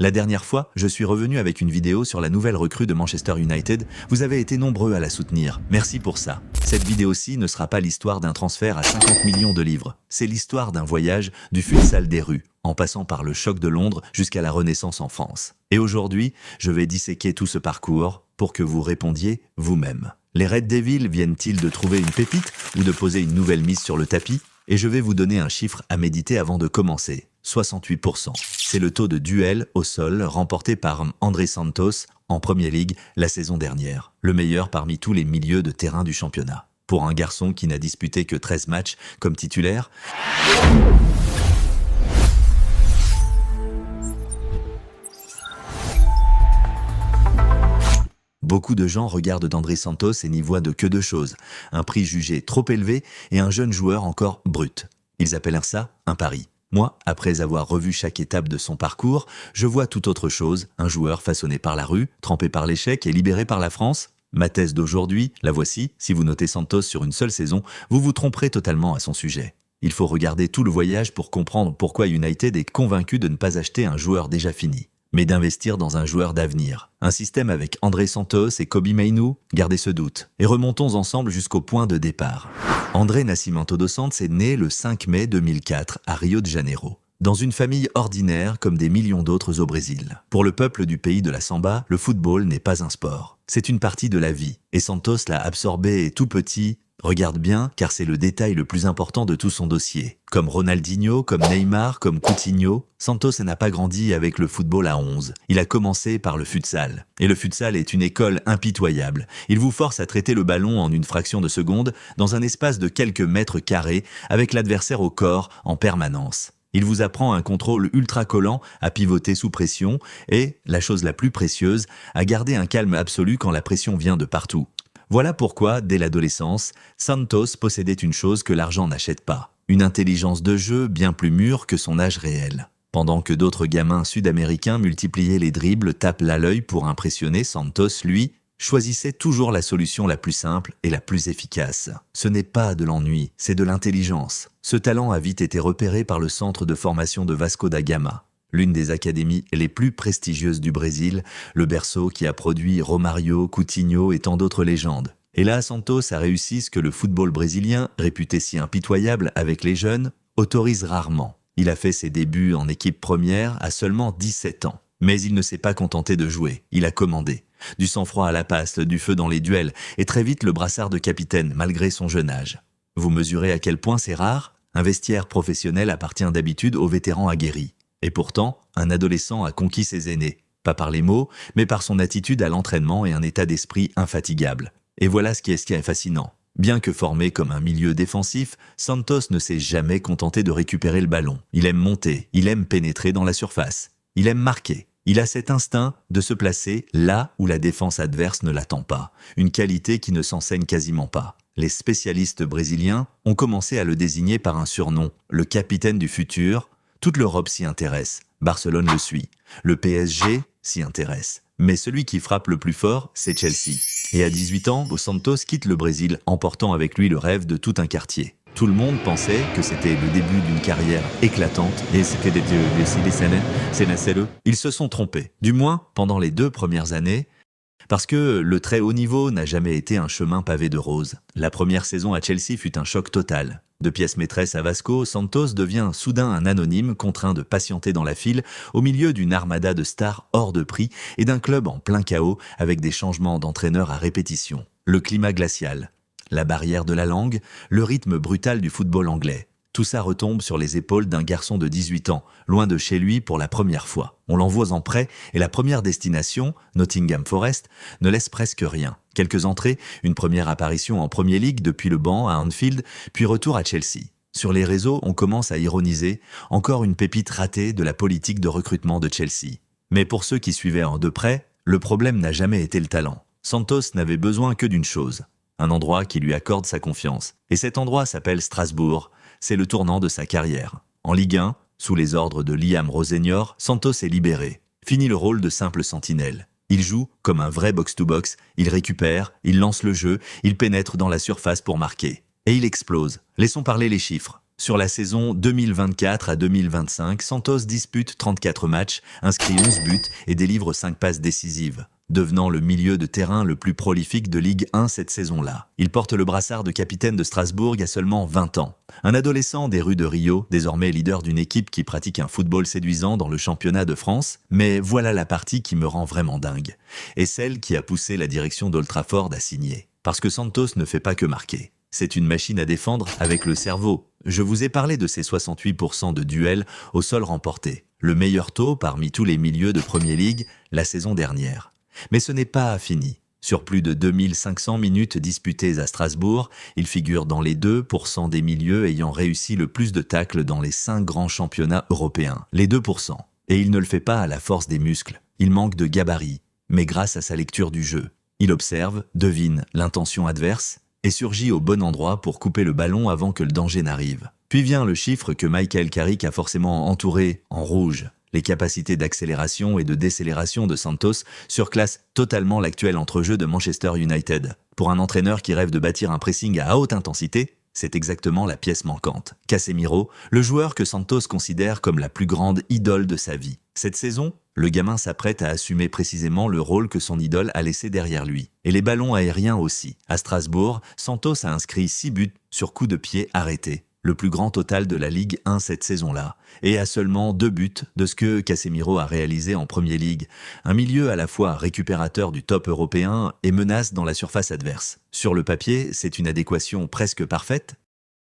La dernière fois, je suis revenu avec une vidéo sur la nouvelle recrue de Manchester United. Vous avez été nombreux à la soutenir. Merci pour ça. Cette vidéo-ci ne sera pas l'histoire d'un transfert à 50 millions de livres. C'est l'histoire d'un voyage du futsal des rues, en passant par le choc de Londres jusqu'à la Renaissance en France. Et aujourd'hui, je vais disséquer tout ce parcours pour que vous répondiez vous-même. Les Red Devils viennent-ils de trouver une pépite ou de poser une nouvelle mise sur le tapis? Et je vais vous donner un chiffre à méditer avant de commencer. 68%. C'est le taux de duel au sol remporté par André Santos en Premier League la saison dernière. Le meilleur parmi tous les milieux de terrain du championnat. Pour un garçon qui n'a disputé que 13 matchs comme titulaire, beaucoup de gens regardent André Santos et n'y voient que deux choses. Un prix jugé trop élevé et un jeune joueur encore brut. Ils appellent ça un pari. Moi, après avoir revu chaque étape de son parcours, je vois tout autre chose. Un joueur façonné par la rue, trempé par l'échec et libéré par la France. Ma thèse d'aujourd'hui, la voici. Si vous notez Santos sur une seule saison, vous vous tromperez totalement à son sujet. Il faut regarder tout le voyage pour comprendre pourquoi United est convaincu de ne pas acheter un joueur déjà fini, mais d'investir dans un joueur d'avenir. Un système avec André Santos et Kobe Mainoo, gardez ce doute. Et remontons ensemble jusqu'au point de départ. André Nascimento dos Santos est né le 5 mai 2004 à Rio de Janeiro, dans une famille ordinaire comme des millions d'autres au Brésil. Pour le peuple du pays de la samba, le football n'est pas un sport. C'est une partie de la vie. Et Santos l'a absorbé tout petit. Regarde bien, car c'est le détail le plus important de tout son dossier. Comme Ronaldinho, comme Neymar, comme Coutinho, Santos n'a pas grandi avec le football à 11. Il a commencé par le futsal. Et le futsal est une école impitoyable. Il vous force à traiter le ballon en une fraction de seconde, dans un espace de quelques mètres carrés, avec l'adversaire au corps en permanence. Il vous apprend un contrôle ultra collant, à pivoter sous pression, et, la chose la plus précieuse, à garder un calme absolu quand la pression vient de partout. Voilà pourquoi, dès l'adolescence, Santos possédait une chose que l'argent n'achète pas. Une intelligence de jeu bien plus mûre que son âge réel. Pendant que d'autres gamins sud-américains multipliaient les dribbles, tapent à l'œil pour impressionner, Santos, lui, choisissait toujours la solution la plus simple et la plus efficace. Ce n'est pas de l'ennui, c'est de l'intelligence. Ce talent a vite été repéré par le centre de formation de Vasco da Gama, l'une des académies les plus prestigieuses du Brésil, le berceau qui a produit Romario, Coutinho et tant d'autres légendes. Et là, Santos a réussi ce que le football brésilien, réputé si impitoyable avec les jeunes, autorise rarement. Il a fait ses débuts en équipe première à seulement 17 ans. Mais il ne s'est pas contenté de jouer, il a commandé. Du sang-froid à la passe, du feu dans les duels, et très vite le brassard de capitaine, malgré son jeune âge. Vous mesurez à quel point c'est rare? Un vestiaire professionnel appartient d'habitude aux vétérans aguerris. Et pourtant, un adolescent a conquis ses aînés, pas par les mots, mais par son attitude à l'entraînement et un état d'esprit infatigable. Et voilà ce qui est fascinant. Bien que formé comme un milieu défensif, Santos ne s'est jamais contenté de récupérer le ballon. Il aime monter, il aime pénétrer dans la surface, il aime marquer. Il a cet instinct de se placer là où la défense adverse ne l'attend pas, une qualité qui ne s'enseigne quasiment pas. Les spécialistes brésiliens ont commencé à le désigner par un surnom, le capitaine du futur. Toute l'Europe s'y intéresse, Barcelone le suit, le PSG s'y intéresse. Mais celui qui frappe le plus fort, c'est Chelsea. Et à 18 ans, Dos Santos quitte le Brésil, emportant avec lui le rêve de tout un quartier. Tout le monde pensait que c'était le début d'une carrière éclatante, et c'était des Ils se sont trompés, du moins pendant les 2 premières années, parce que le très haut niveau n'a jamais été un chemin pavé de roses. La première saison à Chelsea fut un choc total. De pièce maîtresse à Vasco, Santos devient soudain un anonyme contraint de patienter dans la file au milieu d'une armada de stars hors de prix et d'un club en plein chaos avec des changements d'entraîneur à répétition. Le climat glacial, la barrière de la langue, le rythme brutal du football anglais. Tout ça retombe sur les épaules d'un garçon de 18 ans, loin de chez lui pour la première fois. On l'envoie en prêt et la première destination, Nottingham Forest, ne laisse presque rien. Quelques entrées, une première apparition en Premier League depuis le banc à Anfield, puis retour à Chelsea. Sur les réseaux, on commence à ironiser, encore une pépite ratée de la politique de recrutement de Chelsea. Mais pour ceux qui suivaient de près, le problème n'a jamais été le talent. Santos n'avait besoin que d'une chose, un endroit qui lui accorde sa confiance. Et cet endroit s'appelle Strasbourg. C'est le tournant de sa carrière. En Ligue 1, sous les ordres de Liam Rosenior, Santos est libéré. Fini le rôle de simple sentinelle. Il joue comme un vrai box-to-box, il récupère, il lance le jeu, il pénètre dans la surface pour marquer. Et il explose. Laissons parler les chiffres. Sur la saison 2024 à 2025, Santos dispute 34 matchs, inscrit 11 buts et délivre 5 passes décisives, devenant le milieu de terrain le plus prolifique de Ligue 1 cette saison-là. Il porte le brassard de capitaine de Strasbourg à seulement 20 ans. Un adolescent des rues de Rio, désormais leader d'une équipe qui pratique un football séduisant dans le championnat de France. Mais voilà la partie qui me rend vraiment dingue, et celle qui a poussé la direction d'Old Trafford à signer. Parce que Santos ne fait pas que marquer. C'est une machine à défendre avec le cerveau. Je vous ai parlé de ses 68% de duels au sol remportés, le meilleur taux parmi tous les milieux de Premier League la saison dernière. Mais ce n'est pas fini. Sur plus de 2500 minutes disputées à Strasbourg, il figure dans les 2% des milieux ayant réussi le plus de tacles dans les 5 grands championnats européens. Les 2%. Et il ne le fait pas à la force des muscles. Il manque de gabarit, mais grâce à sa lecture du jeu. Il observe, devine l'intention adverse et surgit au bon endroit pour couper le ballon avant que le danger n'arrive. Puis vient le chiffre que Michael Carrick a forcément entouré en rouge. Les capacités d'accélération et de décélération de Santos surclassent totalement l'actuel entrejeu de Manchester United. Pour un entraîneur qui rêve de bâtir un pressing à haute intensité, c'est exactement la pièce manquante. Casemiro, le joueur que Santos considère comme la plus grande idole de sa vie. Cette saison, le gamin s'apprête à assumer précisément le rôle que son idole a laissé derrière lui. Et les ballons aériens aussi. À Strasbourg, Santos a inscrit 6 buts sur coup de pied arrêté. Le plus grand total de la Ligue 1 cette saison-là, et à seulement 2 buts de ce que Casemiro a réalisé en Premier League. Un milieu à la fois récupérateur du top européen et menace dans la surface adverse. Sur le papier, c'est une adéquation presque parfaite,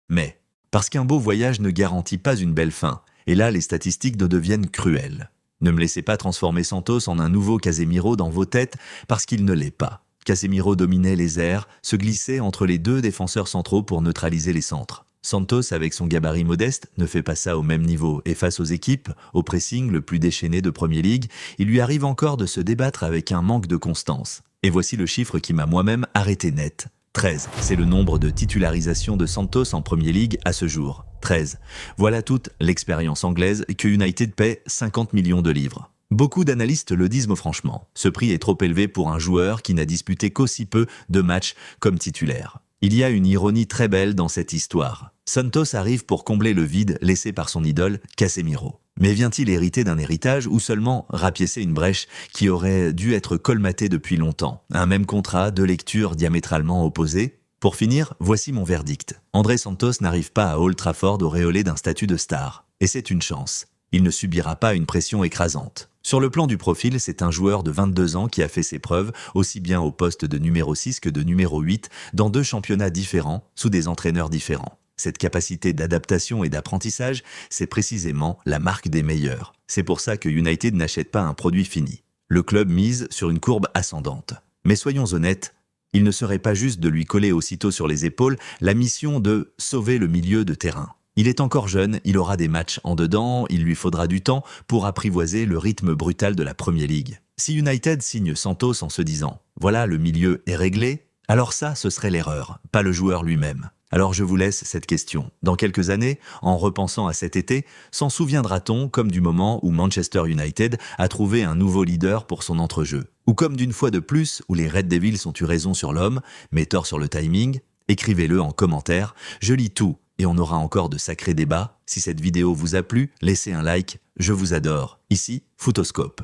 mais parce qu'un beau voyage ne garantit pas une belle fin, et là les statistiques deviennent cruelles. Ne me laissez pas transformer Santos en un nouveau Casemiro dans vos têtes, parce qu'il ne l'est pas. Casemiro dominait les airs, se glissait entre les 2 défenseurs centraux pour neutraliser les centres. Santos, avec son gabarit modeste, ne fait pas ça au même niveau, et face aux équipes, au pressing le plus déchaîné de Premier League, il lui arrive encore de se débattre avec un manque de constance. Et voici le chiffre qui m'a moi-même arrêté net. 13, c'est le nombre de titularisations de Santos en Premier League à ce jour. 13. Voilà toute l'expérience anglaise que United paie 50 millions de livres. Beaucoup d'analystes le disent franchement, ce prix est trop élevé pour un joueur qui n'a disputé qu'aussi peu de matchs comme titulaire. Il y a une ironie très belle dans cette histoire. Santos arrive pour combler le vide laissé par son idole, Casemiro. Mais vient-il hériter d'un héritage ou seulement rapiécer une brèche qui aurait dû être colmatée depuis longtemps? Un même contrat, 2 lectures diamétralement opposées? Pour finir, voici mon verdict. André Santos n'arrive pas à Old Trafford auréolé d'un statut de star. Et c'est une chance. Il ne subira pas une pression écrasante. Sur le plan du profil, c'est un joueur de 22 ans qui a fait ses preuves, aussi bien au poste de numéro 6 que de numéro 8, dans 2 championnats différents, sous des entraîneurs différents. Cette capacité d'adaptation et d'apprentissage, c'est précisément la marque des meilleurs. C'est pour ça que United n'achète pas un produit fini. Le club mise sur une courbe ascendante. Mais soyons honnêtes, il ne serait pas juste de lui coller aussitôt sur les épaules la mission de sauver le milieu de terrain. Il est encore jeune, il aura des matchs en dedans, il lui faudra du temps pour apprivoiser le rythme brutal de la Premier League. Si United signe Santos en se disant « voilà, le milieu est réglé », alors ça, ce serait l'erreur, pas le joueur lui-même. Alors je vous laisse cette question. Dans quelques années, en repensant à cet été, s'en souviendra-t-on comme du moment où Manchester United a trouvé un nouveau leader pour son entrejeu? Ou comme d'une fois de plus où les Red Devils ont eu raison sur l'homme, mais tort sur le timing? Écrivez-le en commentaire, je lis tout. Et on aura encore de sacrés débats. Si cette vidéo vous a plu, laissez un like. Je vous adore. Ici, Footoscope.